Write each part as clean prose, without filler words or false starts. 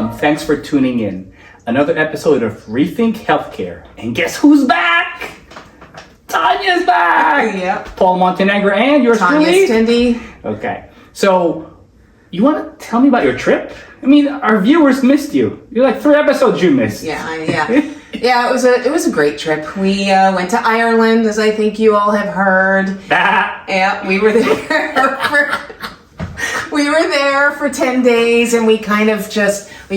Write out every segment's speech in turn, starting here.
everyone. Thanks for tuning in. Another episode of Rethink Healthcare. And guess who's back? Tania's back! Yep. Paul Montenegro and yours Tania truly. Stindy. Okay. So, you want to tell me about your trip? I mean, our viewers missed you. You're like 3 episodes you missed. Yeah. Yeah, it was a great trip. We went to Ireland, as I think you all have heard. Yeah, we were there for 10 days, and we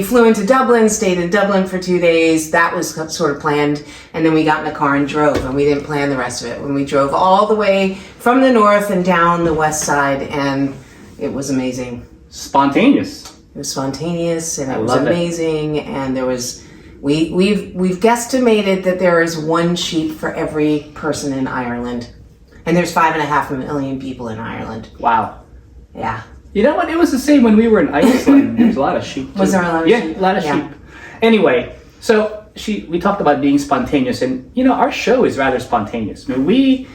flew into Dublin, stayed in Dublin for 2 days. That was sort of planned, and then we got in the car and drove, and we didn't plan the rest of it. When we drove all the way from the north and down the west side, and it was amazing. Spontaneous. It was spontaneous, and it was love it. amazing, and there was... We've guesstimated that there is 1 sheep for every person in Ireland, and there's 5.5 million people in Ireland. Wow. Yeah. You know what? It was the same when we were in Iceland. There was a lot of sheep. Too. Was there a lot of sheep? Yeah, a lot of sheep. Anyway, so we talked about being spontaneous, and our show is rather spontaneous. I mean,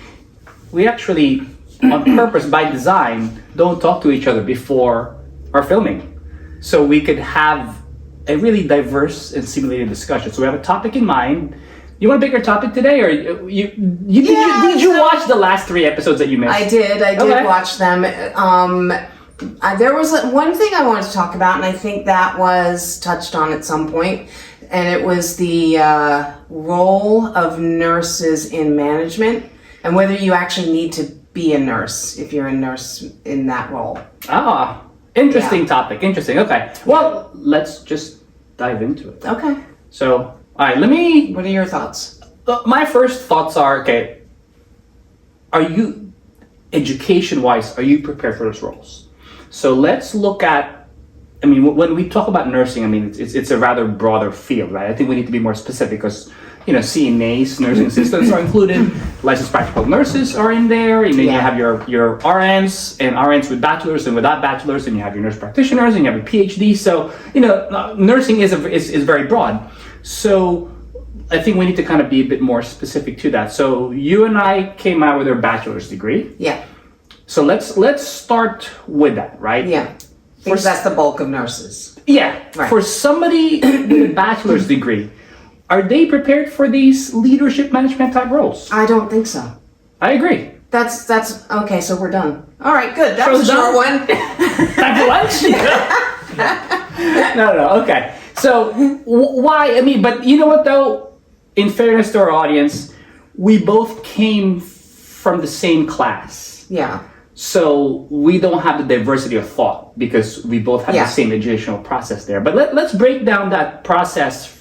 we actually, on purpose, by design, don't talk to each other before our filming, so we could have a really diverse and stimulating discussion. So we have a topic in mind. You want to pick your topic today, or did you watch the last 3 episodes that you missed? I did watch them. There was one thing I wanted to talk about, and I think that was touched on at some point, and it was the role of nurses in management, and whether you actually need to be a nurse if you're a nurse in that role. Interesting topic. Interesting. Okay. Well, let's just dive into it. Okay. So, all right, what are your thoughts? My first thoughts are, okay, are you, education-wise, are you prepared for those roles? So let's look at, when we talk about nursing, it's a rather broader field, right? I think we need to be more specific because, CNAs, nursing assistants are included, licensed practical nurses are in there, and then you have your RNs and RNs with bachelors and without bachelors, and you have your nurse practitioners and you have a PhD. So, nursing is very broad. So I think we need to kind of be a bit more specific to that. So you and I came out with our bachelor's degree. Yeah. So let's start with that, right? Yeah. Because that's the bulk of nurses. Yeah. Right. For somebody with a bachelor's degree, are they prepared for these leadership management type roles? I don't think so. I agree. That's okay, so we're done. All right, good. That was a short one. Time for lunch? No, okay. So why? But you know what though? In fairness to our audience, we both came from the same class. Yeah. So we don't have the diversity of thought because we both have the same educational process there. But let's break down that process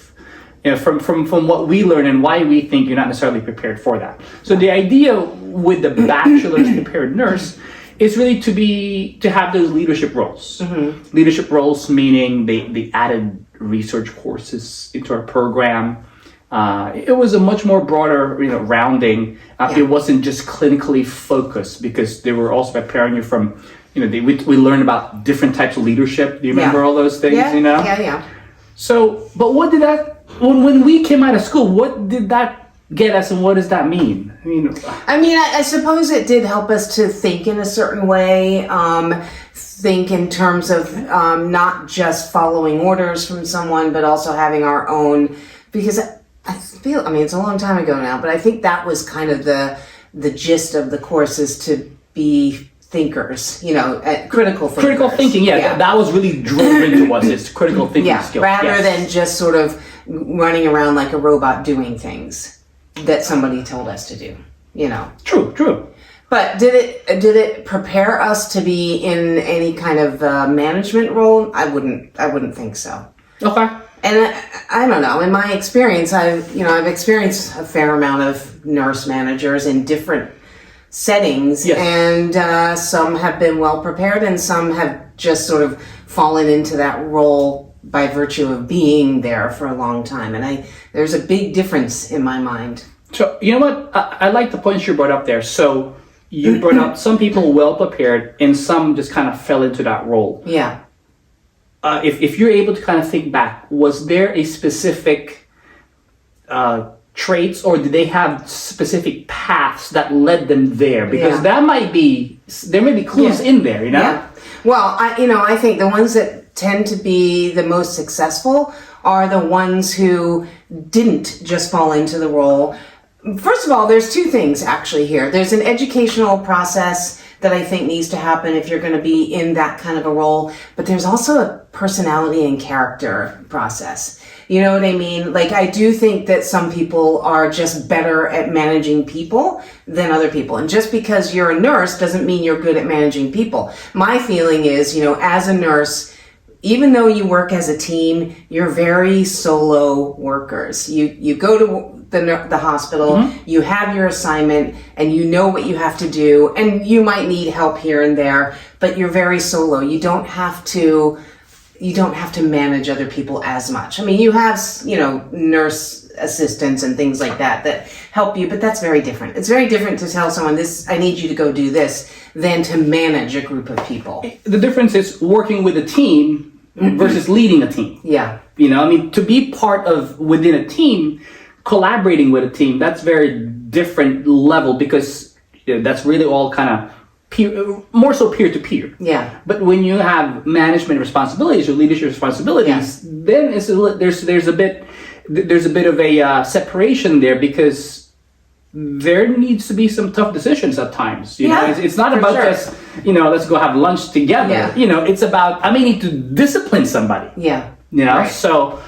from what we learn and why we think you're not necessarily prepared for that. So the idea with the bachelor's prepared nurse is really to have those leadership roles. Mm-hmm. Leadership roles meaning they added research courses into our program. It was a much more broader, rounding. It wasn't just clinically focused because they were also preparing you from, we learned about different types of leadership. Do you remember all those things? Yeah. So, but what did that? When we came out of school, what did that get us, and what does that mean? I suppose it did help us to think in a certain way. Think in terms of not just following orders from someone, but also having our own. Because I feel, it's a long time ago now, but I think that was kind of the gist of the course is to be thinkers, critical thinkers. Critical thinking, that was really drilled into us. It's critical thinking skills. Rather than just sort of running around like a robot doing things that somebody told us to do, True. But did it prepare us to be in any kind of management role? I wouldn't think so. Okay. And I don't know. In my experience, I've experienced a fair amount of nurse managers in different settings, and some have been well prepared, and some have just sort of fallen into that role by virtue of being there for a long time. And there's a big difference in my mind. So you know what? I like the points you brought up there. So you brought up some people well prepared, and some just kind of fell into that role. Yeah. If you're able to kind of think back, was there a specific traits, or did they have specific paths that led them there? Because there may be clues in there, Yeah. Well, I think the ones that tend to be the most successful are the ones who didn't just fall into the role. First of all, there's two things actually here. There's an educational process that I think needs to happen if you're going to be in that kind of a role, but there's also a personality and character process. You know what I mean? Like, I do think that some people are just better at managing people than other people. And just because you're a nurse doesn't mean you're good at managing people. My feeling is, as a nurse, even though you work as a team, you're very solo workers. You go to the hospital, you have your assignment, and you know what you have to do, and you might need help here and there, but you're very solo. You don't have to manage other people as much. I mean, you have, nurse assistants and things like that help you, but that's very different. It's very different to tell someone I need you to go do this, than to manage a group of people. The difference is working with a team versus leading a team. Yeah. To be part of within a team, collaborating with a team, that's very different level, because that's really all kind of more so peer to peer. Yeah. But when you have management responsibilities or leadership responsibilities, then there's a bit of a separation there, because there needs to be some tough decisions at times. It's not about just let's go have lunch together. Yeah. It's about I may need to discipline somebody. Yeah. Right. So.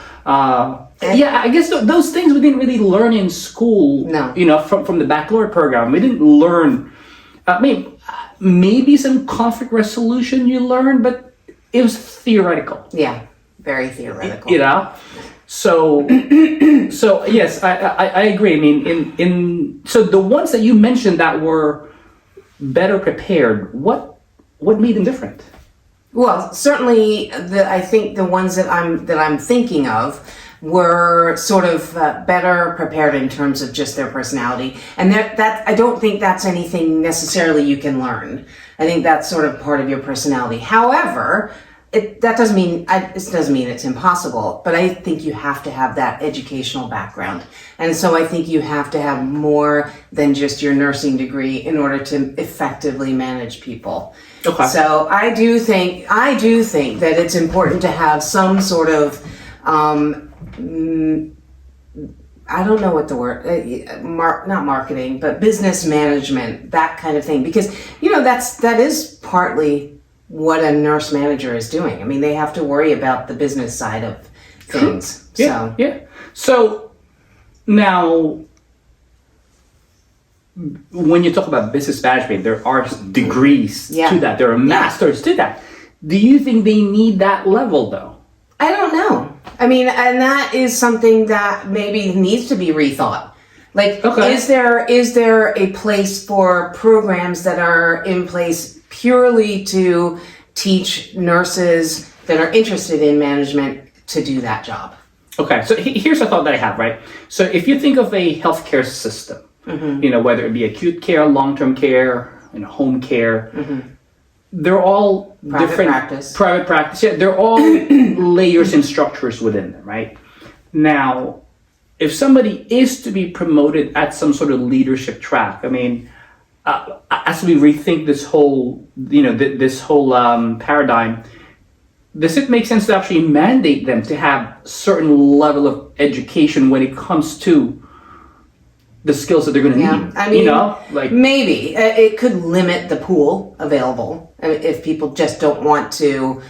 I guess those things we didn't really learn in school. No. From the baccalaureate program, we didn't learn. Maybe some conflict resolution you learned, but it was theoretical. Yeah, very theoretical. So yes, I agree. I mean, so the ones that you mentioned that were better prepared, what made them different? Well, certainly, I think the ones that I'm thinking of were sort of better prepared in terms of just their personality, and that I don't think that's anything necessarily you can learn. I think that's sort of part of your personality. However, it doesn't mean it's impossible, but I think you have to have that educational background, and so I think you have to have more than just your nursing degree in order to effectively manage people. Okay. So I do think that it's important to have some sort of I don't know what the word not marketing, but business management, that kind of thing, because that is partly what a nurse manager is doing. I mean, they have to worry about the business side of things. Yeah. So now, when you talk about business management, there are degrees to that. There are masters to that. Do you think they need that level, though? I don't know. I mean, and that is something that maybe needs to be rethought. Like, is there a place for programs that are in place purely to teach nurses that are interested in management to do that job? Okay, so here's a thought that I have, right? So if you think of a healthcare system, whether it be acute care, long-term care, home care, they're all private practice. Yeah, they're all layers and structures within them, right? Now, if somebody is to be promoted at some sort of leadership track, I mean, as we rethink this whole, paradigm, does it make sense to actually mandate them to have certain level of education when it comes to the skills that they're going to need? I mean, maybe it could limit the pool available if people just don't want to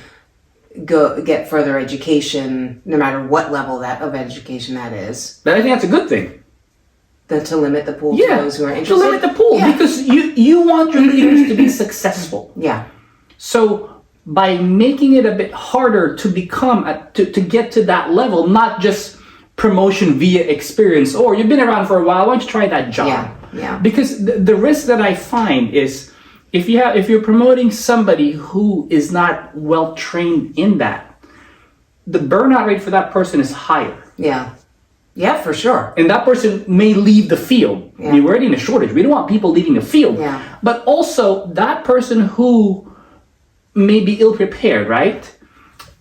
go get further education, no matter what level of education that is. But I think that's a good thing. To limit the pool to those who are interested. To limit the pool, because you want your leaders to be successful. Yeah. So by making it a bit harder to become to get to that level, not just promotion via experience, or you've been around for a while, why don't you try that job? Yeah. Because the risk that I find is if you're promoting somebody who is not well trained in that, the burnout rate for that person is higher. Yeah, for sure. And that person may leave the field. I mean, we're already in a shortage. We don't want people leaving the field. But also that person who may be ill prepared, right?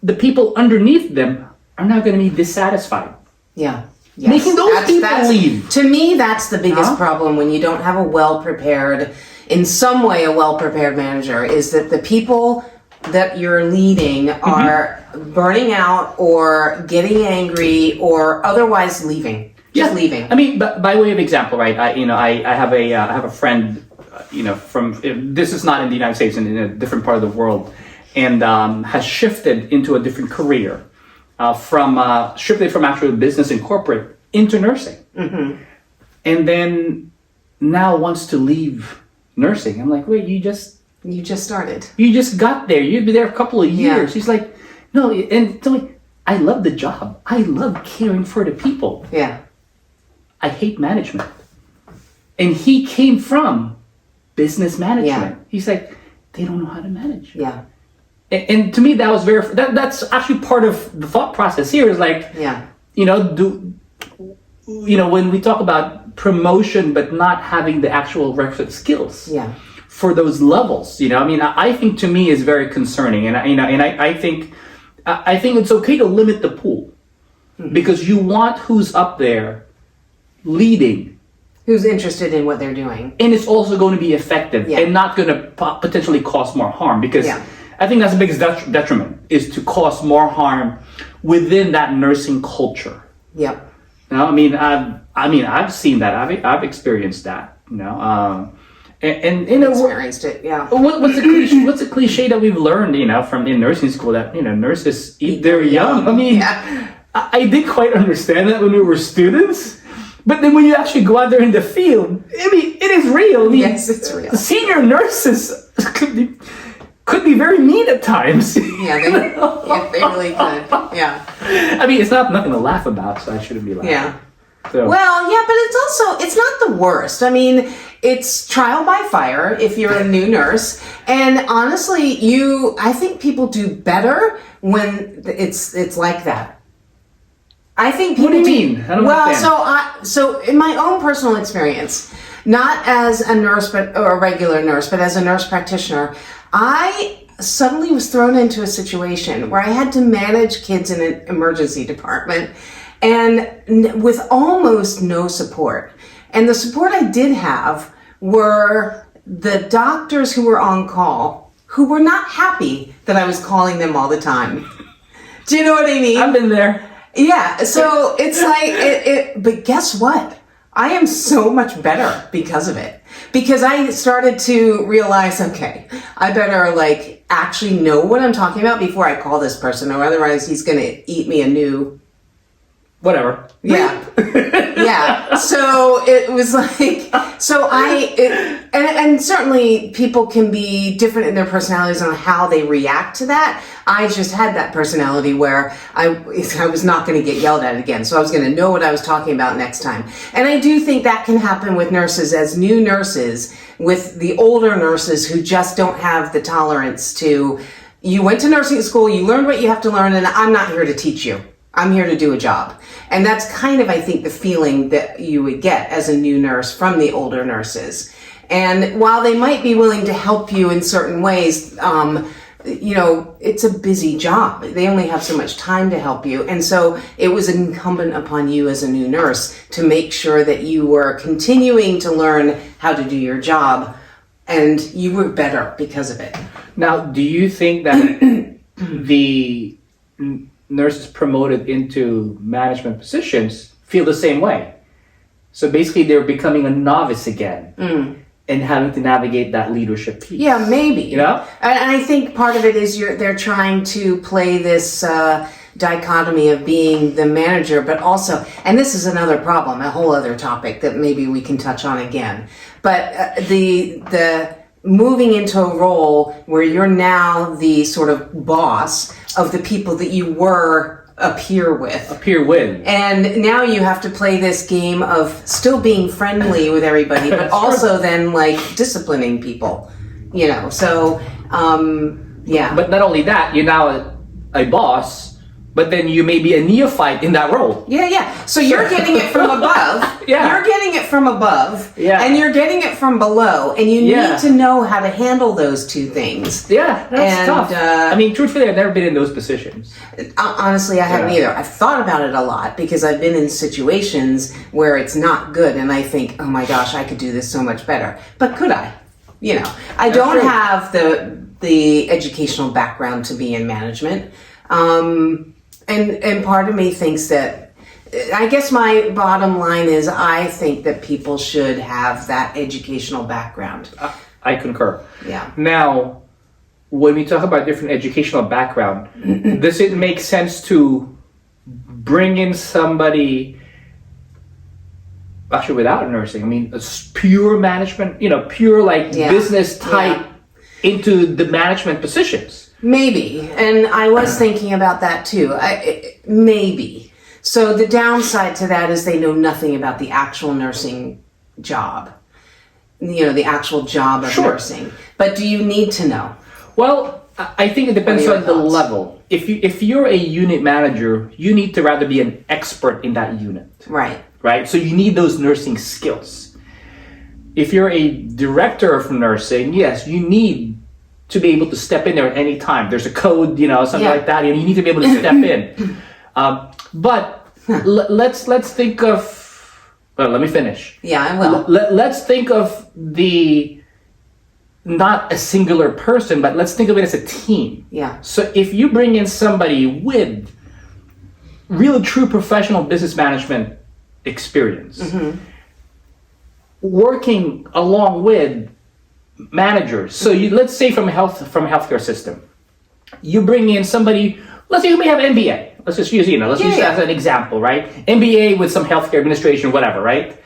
The people underneath them are not going to be dissatisfied. Yes. Making those people leave. To me, that's the biggest problem when you don't have a well-prepared manager, is that the people that you're leading are burning out or getting angry or otherwise leaving. Just leaving. I mean, by way of example, right? I have a friend, from this is not in the United States, in a different part of the world, and has shifted into a different career, shifted from actual business and corporate into nursing, and then now wants to leave nursing. I'm like, wait, you just started. You just got there. You'd be there a couple of years. She's like, no, and tell me, I love the job. I love caring for the people. Yeah. I hate management. And he came from business management. Yeah. He's like, they don't know how to manage. Yeah. And to me, that was that's actually part of the thought process here is like, when we talk about promotion, but not having the actual requisite skills for those levels, I think to me is very concerning. And I think it's okay to limit the pool because you want who's up there leading, who's interested in what they're doing, and it's also going to be effective and not going to potentially cause more harm, because I think that's the biggest detriment, is to cause more harm within that nursing culture. Yep. I've seen that. I've experienced that. And experienced it. Yeah. What's a cliche that we've learned, from in nursing school, that nurses eat their young. I did quite understand that when we were students. But then when you actually go out there in the field, it is real. Yes, it's real. Senior nurses could be very mean at times. Yeah, they really could. Yeah. It's nothing to laugh about, so I shouldn't be laughing. Yeah. So. Well, yeah, but it's not the worst. It's trial by fire if you're a new nurse. And honestly, I think people do better when it's like that. I think people What do you mean? I don't understand. So in my own personal experience, not as a nurse or a regular nurse, but as a nurse practitioner, I suddenly was thrown into a situation where I had to manage kids in an emergency department and with almost no support. And the support I did have were the doctors who were on call, who were not happy that I was calling them all the time. Do you know what I mean? I've been there. Yeah, so it's like, but guess what? I am so much better because of it. Because I started to realize, okay, I better actually know what I'm talking about before I call this person, or otherwise he's going to eat me a new... Whatever. Yeah. Yeah. So it was and certainly people can be different in their personalities on how they react to that. I just had that personality where I was not going to get yelled at again. So I was going to know what I was talking about next time. And I do think that can happen with nurses as new nurses, with the older nurses who just don't have the tolerance to, you went to nursing school, you learned what you have to learn, and I'm not here to teach you. I'm here to do a job. And that's kind of, I think, the feeling that you would get as a new nurse from the older nurses. And while they might be willing to help you in certain ways, it's a busy job. They only have so much time to help you. And so it was incumbent upon you as a new nurse to make sure that you were continuing to learn how to do your job, and you were better because of it. Now, do you think that the nurses promoted into management positions feel the same way? So basically they're becoming a novice again and having to navigate that leadership piece. Yeah, maybe. And I think part of it is they're trying to play this dichotomy of being the manager, but also, and this is another problem, a whole other topic that maybe we can touch on again, but the moving into a role where you're now the sort of boss of the people that you were a peer with. And now you have to play this game of still being friendly with everybody, but also then disciplining people, so, yeah. But not only that, you're now a boss, but then you may be a neophyte in that role. Yeah. So you're getting it from above. You're getting it from above. Yeah. And you're getting it from below. And you need to know how to handle those two things. Yeah, that's tough. Truthfully, I've never been in those positions. Honestly, I haven't either. I've thought about it a lot because I've been in situations where it's not good. And I think, oh my gosh, I could do this so much better. But could I? I don't have the educational background to be in management. And part of me thinks that, I guess my bottom line is I think that people should have that educational background. I concur. Yeah. Now, when we talk about different educational background, does it make sense to bring in somebody actually without nursing? I mean, it's pure management, pure business type into the management positions. Maybe. And I was thinking about that too. Maybe. So the downside to that is they know nothing about the actual nursing job. The actual job of nursing. But do you need to know? Well, I think it depends on the level. If you're a unit manager, you need to rather be an expert in that unit. Right? So you need those nursing skills. If you're a director of nursing, yes, you need to be able to step in there at any time. There's a code, something like that. You need to be able to step in. But let's think of. Well, let me finish. Yeah, I will. Let's think of not a singular person, but let's think of it as a team. Yeah. So if you bring in somebody with real, true professional business management experience, working along with managers. So let's say from a healthcare system, you bring in somebody. Let's say who may have MBA. Let's just use use that as an example, right? MBA with some healthcare administration, whatever, right?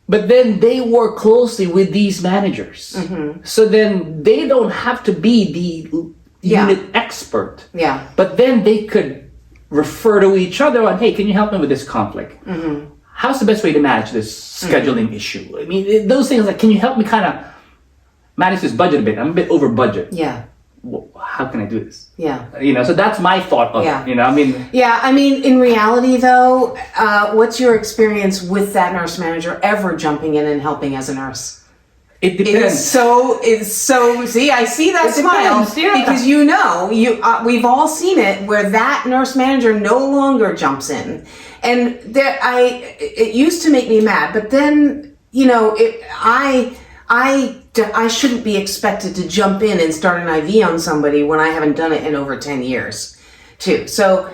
But then they work closely with these managers. So then they don't have to be the unit expert. Yeah. But then they could refer to each other on, hey, can you help me with this conflict? How's the best way to manage this scheduling issue? I mean, those things like, can you help me kind of manage this budget a bit? I'm a bit over budget. Yeah. How can I do this? Yeah. So that's my thought of it. I mean, in reality though, what's your experience with that nurse manager ever jumping in and helping as a nurse? It depends. It's so, see, I see that smile because we've all seen it where that nurse manager no longer jumps in. And it used to make me mad, but then, I shouldn't be expected to jump in and start an IV on somebody when I haven't done it in over 10 years, too. So,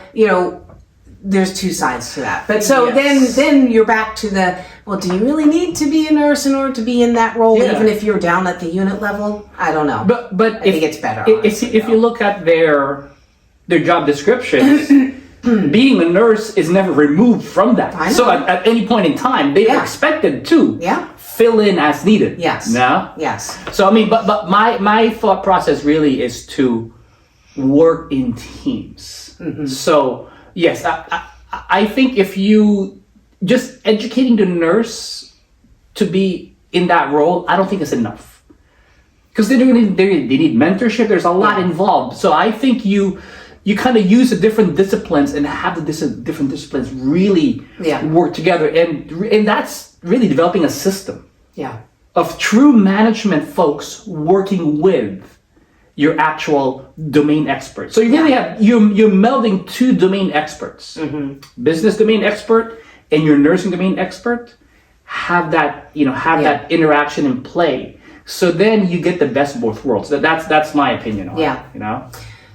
there's two sides to that. But so then you're back to do you really need to be a nurse in order to be in that role, even if you're down at the unit level? I don't know. But I think it's better. If you look at their job descriptions, being a nurse is never removed from that. So at any point in time, they are expected to fill in as needed. Yes. No? Yes. So I mean, but my thought process really is to work in teams. So yes, I think if you just educating the nurse to be in that role, I don't think it's enough. Because they need mentorship. There's a lot involved. So I think you kind of use the different disciplines and have the different disciplines really work together. And that's really developing a system of true management folks working with your actual domain experts. So you really have, you're melding two domain experts, business domain expert and your nursing domain expert, have that, that interaction in play. So then you get the best of both worlds. That's my opinion on it,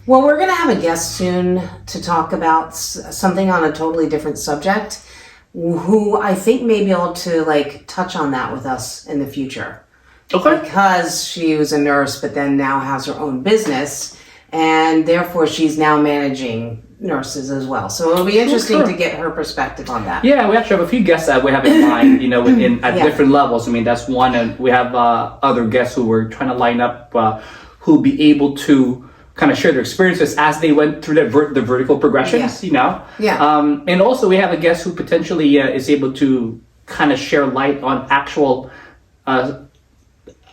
Well, we're going to have a guest soon to talk about something on a totally different subject, who I think may be able to touch on that with us in the future. Okay. Because she was a nurse, but then now has her own business, and therefore she's now managing nurses as well. So it'll be interesting to get her perspective on that. Yeah, we actually have a few guests that we have in mind, at different levels. I mean, that's one, and we have other guests who we're trying to line up who'll be able to kind of share their experiences as they went through the vertical progressions, and also we have a guest who potentially is able to kind of share light on actual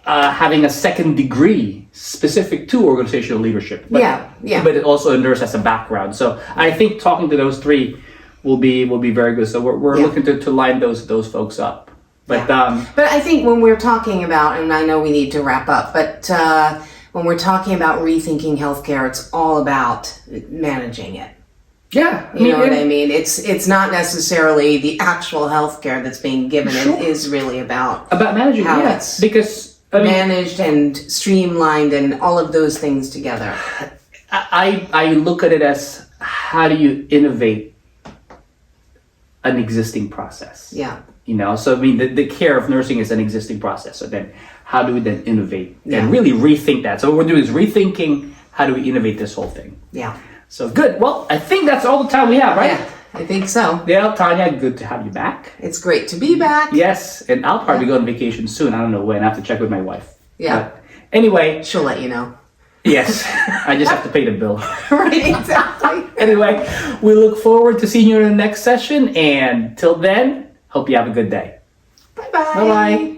having a second degree specific to organizational leadership. But it also a nurse as a background. So I think talking to those three will be very good. So we're looking to line those folks up. But I think when we're talking about, and I know we need to wrap up, but when we're talking about rethinking healthcare, it's all about managing it. Yeah. You know what I mean? It's not necessarily the actual healthcare that's being given. It is really about managing how it's because managed and streamlined and all of those things together. I look at it as, how do you innovate an existing process? Yeah. You know, so I mean, the care of nursing is an existing process. So then, how do we then innovate Yeah. and really rethink that? So what we're doing is rethinking, how do we innovate this whole thing? Yeah. So good. Well, I think that's all the time we have, right? Yeah, I think so. Yeah, Tanya, good to have you back. It's great to be back. Yes, and I'll probably go on vacation soon. I don't know when. I have to check with my wife. Yeah. But anyway, She'll let you know. yes, I just have to pay the bill. Right, exactly. Anyway, we look forward to seeing you in the next session. And till then, hope you have a good day. Bye-bye. Bye-bye.